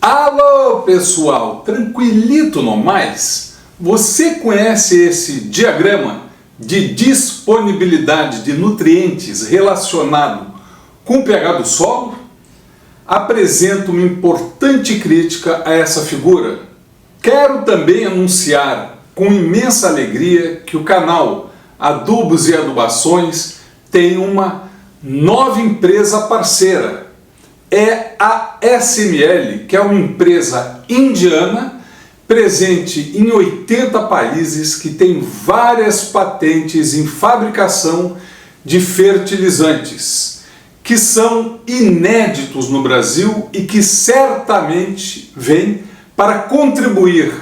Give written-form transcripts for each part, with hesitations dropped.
Alô pessoal, tranquilito no mais? Você conhece esse diagrama de disponibilidade de nutrientes relacionado com o pH do solo? Apresento uma importante crítica a essa figura. Quero também anunciar com imensa alegria que o canal Adubos e Adubações tem uma nova empresa parceira. É a SML, que é uma empresa indiana presente em 80 países, que tem várias patentes em fabricação de fertilizantes, que são inéditos no Brasil e que certamente vêm para contribuir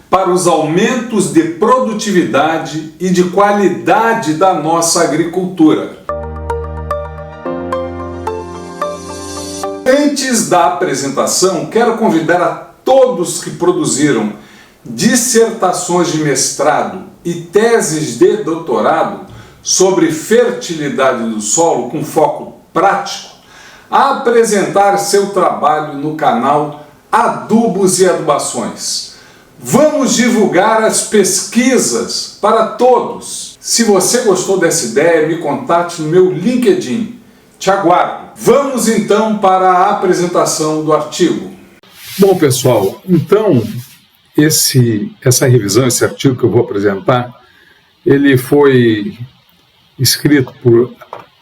para os aumentos de produtividade e de qualidade da nossa agricultura. Antes da apresentação, quero convidar a todos que produziram dissertações de mestrado e teses de doutorado sobre fertilidade do solo com foco prático a apresentar seu trabalho no canal Adubos e Adubações. Vamos divulgar as pesquisas para todos. Se você gostou dessa ideia, me contate no meu LinkedIn. Te aguardo. Vamos então para a apresentação do artigo. Bom, pessoal, então essa revisão, esse artigo que eu vou apresentar, ele foi escrito por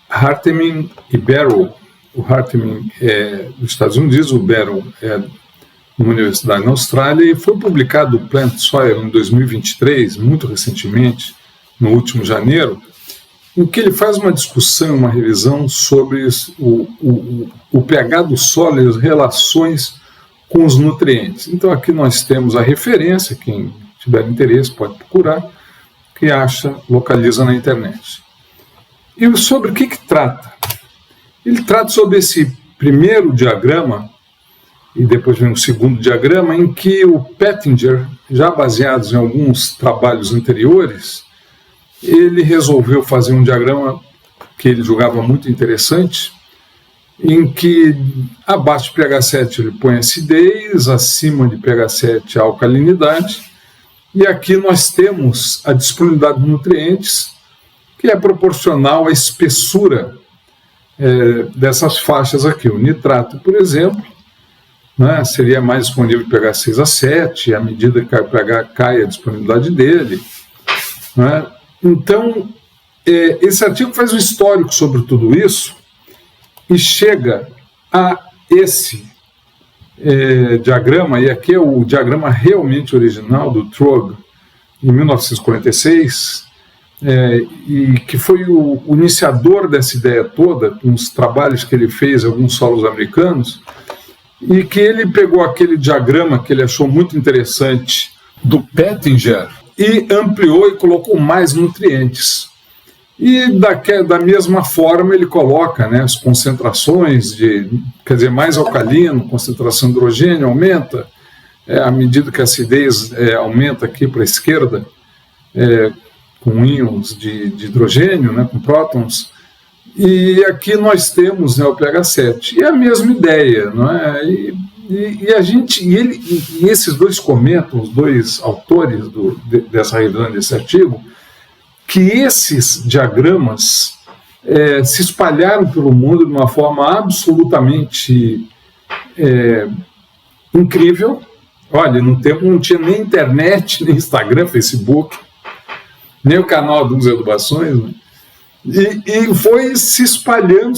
Harteman e Barrow. O Harteman é dos Estados Unidos, o Barrow é numa universidade na Austrália, e foi publicado no Plant Soil em 2023, muito recentemente, no último janeiro, em que ele faz uma discussão, uma revisão sobre o pH do solo e as relações com os nutrientes. Então aqui nós temos a referência, quem tiver interesse pode procurar, que localiza na internet. E sobre o que trata? Ele trata sobre esse primeiro diagrama, e depois vem um segundo diagrama, em que o Pettinger, já baseado em alguns trabalhos anteriores, ele resolveu fazer um diagrama que ele julgava muito interessante, em que abaixo de pH 7 ele põe acidez, acima de pH 7 a alcalinidade, e aqui nós temos a disponibilidade de nutrientes, que é proporcional à espessura dessas faixas aqui. O nitrato, por exemplo, né, seria mais disponível de pH 6 a 7, à medida que o pH cai a disponibilidade dele, né? Então, esse artigo faz um histórico sobre tudo isso e chega a esse diagrama, e aqui é o diagrama realmente original do Trog, em 1946, e que foi o iniciador dessa ideia toda, com os trabalhos que ele fez em alguns solos americanos, e que ele pegou aquele diagrama que ele achou muito interessante do Pettinger e ampliou e colocou mais nutrientes. E da mesma forma ele coloca, né, as concentrações mais alcalino, concentração de hidrogênio aumenta, à medida que a acidez aumenta aqui para a esquerda, com íons de hidrogênio, né, com prótons, e aqui nós temos, né, o pH 7. E a mesma ideia, não é? E esses dois comentam, os dois autores dessa revisão desse artigo, que esses diagramas se espalharam pelo mundo de uma forma absolutamente incrível. Olha, no tempo não tinha nem internet, nem Instagram, Facebook, nem o canal Adubos e Adubações, né? E foi se espalhando,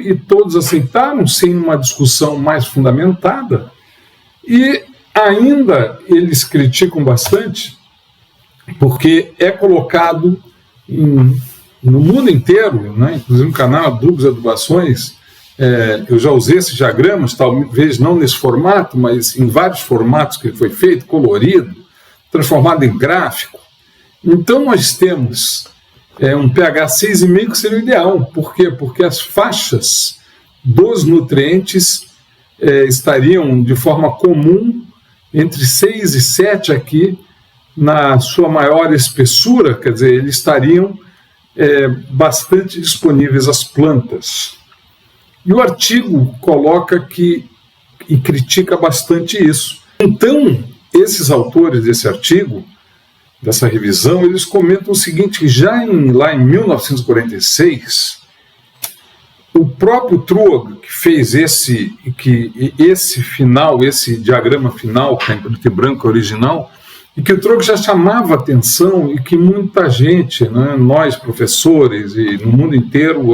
e todos aceitaram, sem uma discussão mais fundamentada. E ainda eles criticam bastante, porque é colocado no mundo inteiro, né, inclusive no canal Adubos e Adubações. Eu já usei esses diagramas, talvez não nesse formato, mas em vários formatos que ele foi feito, colorido, transformado em gráfico. Então nós temos um pH 6,5 que seria o ideal. Por quê? Porque as faixas dos nutrientes estariam de forma comum entre 6 e 7 aqui, na sua maior espessura, quer dizer, eles estariam bastante disponíveis às plantas. E o artigo coloca que e critica bastante isso. Então, esses autores desse artigo, dessa revisão, eles comentam o seguinte, que já lá em 1946, o próprio Trug, que fez esse diagrama final, que está em preto e branco original, e que o Trug já chamava atenção e que muita gente, né, nós professores e no mundo inteiro,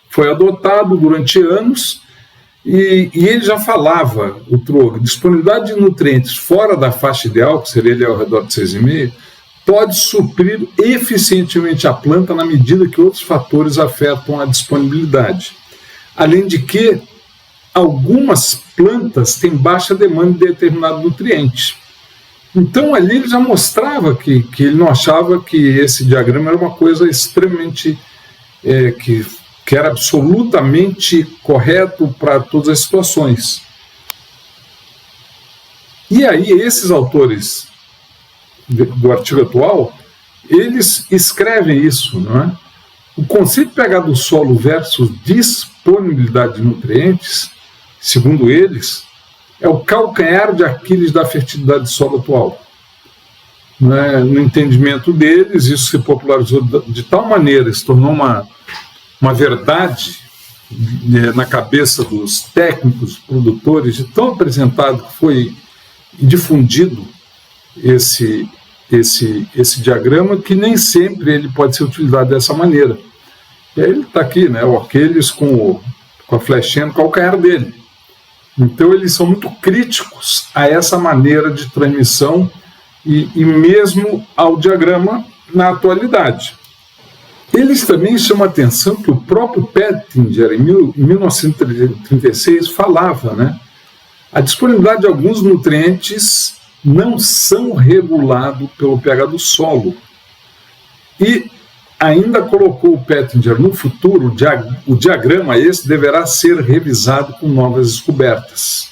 foi adotado durante anos, e ele já falava, o Trug, disponibilidade de nutrientes fora da faixa ideal, que seria ali ao redor de 6,5, pode suprir eficientemente a planta na medida que outros fatores afetam a disponibilidade. Além de que algumas plantas têm baixa demanda de determinado nutriente. Então ali ele já mostrava que ele não achava que esse diagrama era uma coisa extremamente que era absolutamente correto para todas as situações. E aí esses autores do artigo atual, eles escrevem isso, não é? O conceito de pH do solo versus disponibilidade de nutrientes, segundo eles, é o calcanhar de Aquiles da fertilidade do solo atual. Não é? No entendimento deles, isso se popularizou de tal maneira, se tornou uma verdade na cabeça dos técnicos, produtores, de tão apresentado que foi difundido esse diagrama, que nem sempre ele pode ser utilizado dessa maneira. E aí ele está aqui, né, o Aquiles com a flechinha no calcanhar dele. Então eles são muito críticos a essa maneira de transmissão e mesmo ao diagrama na atualidade. Eles também chamam a atenção que o próprio Pettinger, em 1936, falava, né, a disponibilidade de alguns nutrientes não são regulados pelo pH do solo. E ainda colocou o Pettinger, no futuro, o diagrama esse deverá ser revisado com novas descobertas.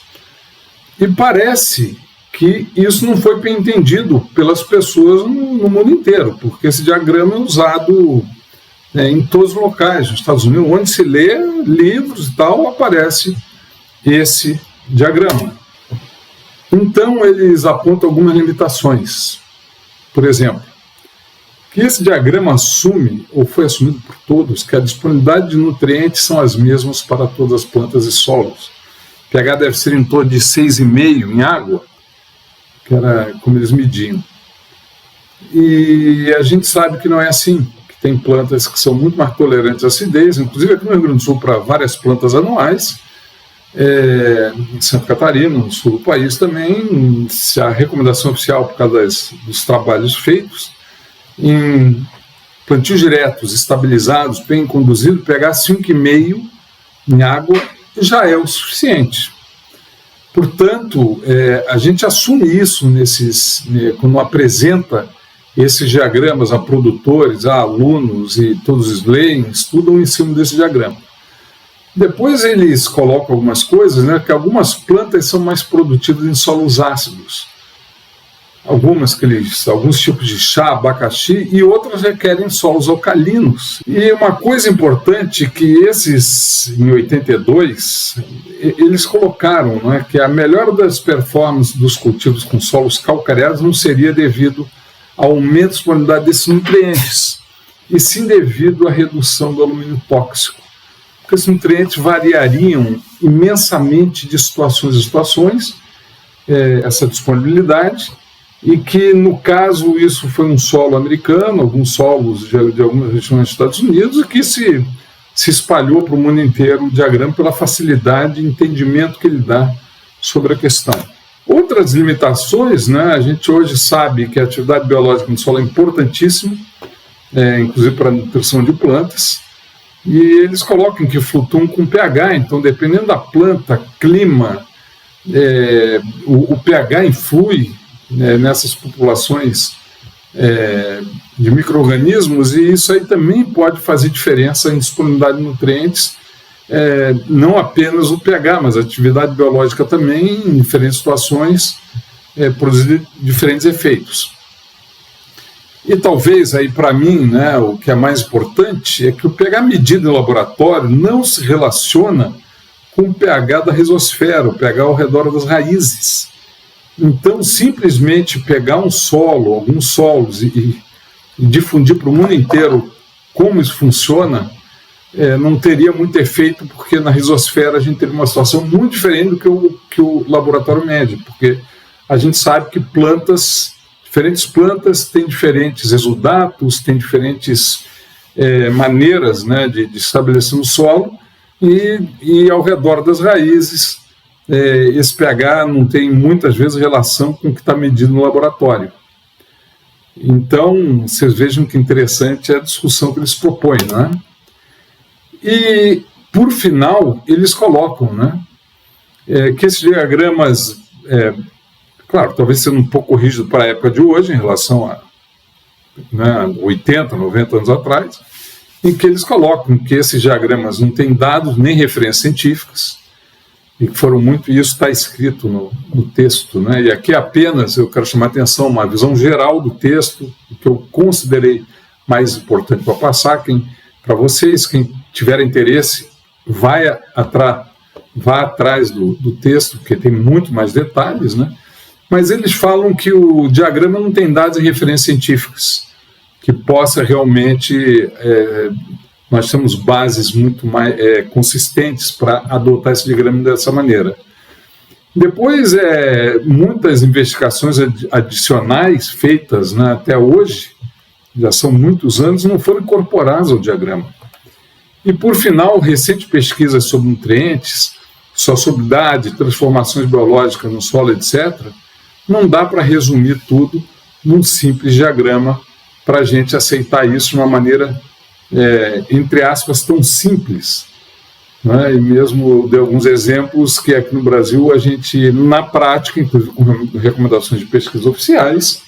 E parece que isso não foi bem entendido pelas pessoas no mundo inteiro, porque esse diagrama é usado em todos os locais, nos Estados Unidos, onde se lê livros e tal, aparece esse diagrama. Então, eles apontam algumas limitações. Por exemplo, que esse diagrama assume, ou foi assumido por todos, que a disponibilidade de nutrientes são as mesmas para todas as plantas e solos. O pH deve ser em torno de 6,5 em água, que era como eles mediam. E a gente sabe que não é assim, que tem plantas que são muito mais tolerantes à acidez, inclusive aqui no Rio Grande do Sul, para várias plantas anuais, em Santa Catarina, no sul do país também, se a recomendação oficial, por causa dos trabalhos feitos, em plantios diretos, estabilizados, bem conduzidos, pegar 5,5 em água já é o suficiente. Portanto, a gente assume isso quando apresenta esses diagramas a produtores, a alunos, e todos os leigos estudam em cima desse diagrama. Depois eles colocam algumas coisas, né, que algumas plantas são mais produtivas em solos ácidos. Alguns tipos de chá, abacaxi, e outras requerem solos alcalinos. E uma coisa importante que esses, em 82, eles colocaram, né, que a melhora das performances dos cultivos com solos calcareados não seria devido ao aumento da disponibilidade desses nutrientes, e sim devido à redução do alumínio tóxico. Porque esses nutrientes variariam imensamente de situações a situações, essa disponibilidade, e que, no caso, isso foi um solo americano, alguns solos de algumas regiões dos Estados Unidos, e que se espalhou para o mundo inteiro o diagrama pela facilidade de entendimento que ele dá sobre a questão. Outras limitações, né, a gente hoje sabe que a atividade biológica no solo é importantíssima, inclusive para a nutrição de plantas, e eles colocam que flutuam com pH, então dependendo da planta, clima, o pH influi nessas populações de micro-organismos, e isso aí também pode fazer diferença em disponibilidade de nutrientes, não apenas o pH, mas a atividade biológica também, em diferentes situações, produzir diferentes efeitos. E talvez, aí para mim, né, o que é mais importante é que o pH medido em laboratório não se relaciona com o pH da risosfera, o pH ao redor das raízes. Então, simplesmente pegar um solo, alguns solos, e difundir para o mundo inteiro como isso funciona, não teria muito efeito, porque na risosfera a gente teria uma situação muito diferente do que o laboratório mede, porque a gente sabe que diferentes plantas têm diferentes exudatos, têm diferentes maneiras, né, de estabelecer no solo, e ao redor das raízes esse pH não tem muitas vezes relação com o que está medido no laboratório. Então, vocês vejam que interessante a discussão que eles propõem, né? E, por final, eles colocam, né, que esses diagramas, claro, talvez sendo um pouco rígido para a época de hoje, em relação a 80, 90 anos atrás, em que eles colocam que esses diagramas não têm dados nem referências científicas, e que foram muito, e isso está escrito no texto, né? E aqui apenas eu quero chamar a atenção, uma visão geral do texto, que eu considerei mais importante para passar. Para vocês, quem tiver interesse, vá atrás do texto, porque tem muito mais detalhes, né? Mas eles falam que o diagrama não tem dados e referências científicas, que possa realmente... nós temos bases muito mais consistentes para adotar esse diagrama dessa maneira. Depois, muitas investigações adicionais feitas, né, até hoje, já são muitos anos, não foram incorporadas ao diagrama. E, por final, recentes pesquisas sobre nutrientes, solubilidade, transformações biológicas no solo, etc., não dá para resumir tudo num simples diagrama para a gente aceitar isso de uma maneira... entre aspas, tão simples, né? E mesmo dei alguns exemplos que aqui no Brasil a gente, na prática, inclusive com recomendações de pesquisas oficiais,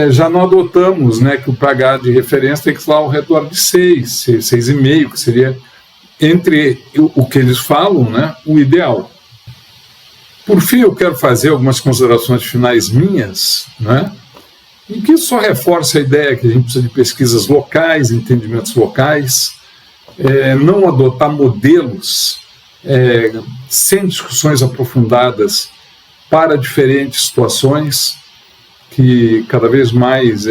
já não adotamos, né, que o pH de referência tem que estar ao redor de 6,5, que seria, entre o que eles falam, né, o ideal. Por fim, eu quero fazer algumas considerações finais minhas, né, em que só reforça a ideia que a gente precisa de pesquisas locais, entendimentos locais, não adotar modelos sem discussões aprofundadas para diferentes situações, que cada vez mais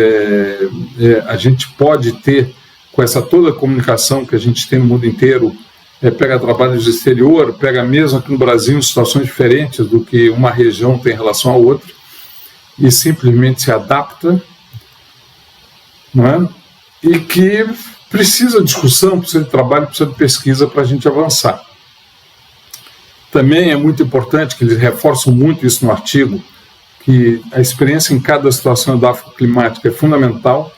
a gente pode ter, com essa toda a comunicação que a gente tem no mundo inteiro, pega trabalhos do exterior, pega mesmo aqui no Brasil em situações diferentes do que uma região tem em relação a outra, e simplesmente se adapta, não é? E que precisa de discussão, precisa de trabalho, precisa de pesquisa para a gente avançar. Também é muito importante, que eles reforçam muito isso no artigo, que a experiência em cada situação edafoclimática é fundamental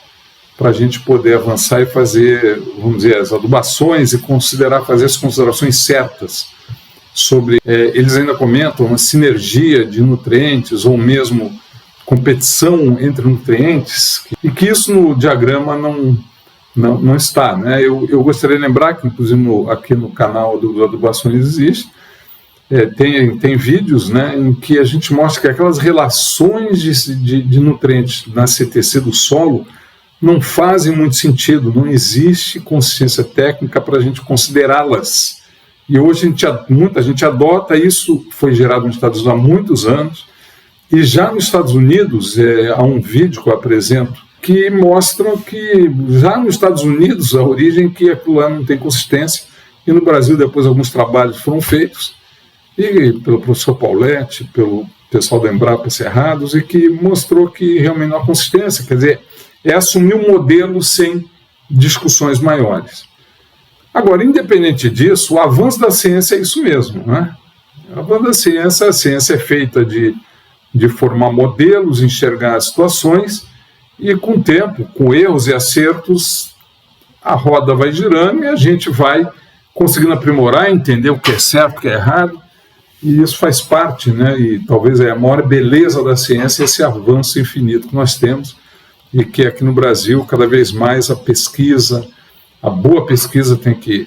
para a gente poder avançar e fazer, vamos dizer, as adubações e fazer as considerações certas sobre... eles ainda comentam uma sinergia de nutrientes ou mesmo competição entre nutrientes, e que isso no diagrama não está, né? Eu gostaria de lembrar que, inclusive, aqui no canal do Adubações existe, tem vídeos, né, em que a gente mostra que aquelas relações de nutrientes na CTC do solo não fazem muito sentido, não existe consciência técnica para a gente considerá-las. E hoje muita gente adota, isso foi gerado nos Estados Unidos há muitos anos. E já nos Estados Unidos, há um vídeo que eu apresento que mostra que já nos Estados Unidos a origem que aquilo lá não tem consistência, e no Brasil depois alguns trabalhos foram feitos, e pelo professor Pauletti, pelo pessoal da Embrapa Cerrados, e que mostrou que realmente não há consistência, quer dizer, assumir um modelo sem discussões maiores. Agora, independente disso, o avanço da ciência é isso mesmo, né? O avanço da ciência, a ciência é feita de formar modelos, enxergar as situações, e com o tempo, com erros e acertos, a roda vai girando e a gente vai conseguindo aprimorar, entender o que é certo, o que é errado, e isso faz parte, né? E talvez a maior beleza da ciência, esse avanço infinito que nós temos, e que aqui no Brasil, cada vez mais a pesquisa, a boa pesquisa tem que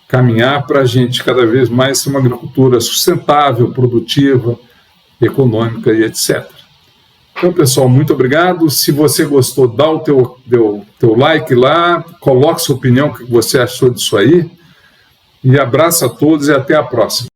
caminhar para a gente cada vez mais ter uma agricultura sustentável, produtiva, econômica e etc. Então, pessoal, muito obrigado. Se você gostou, dá o teu like lá, coloque sua opinião, o que você achou disso aí, e abraço a todos e até a próxima.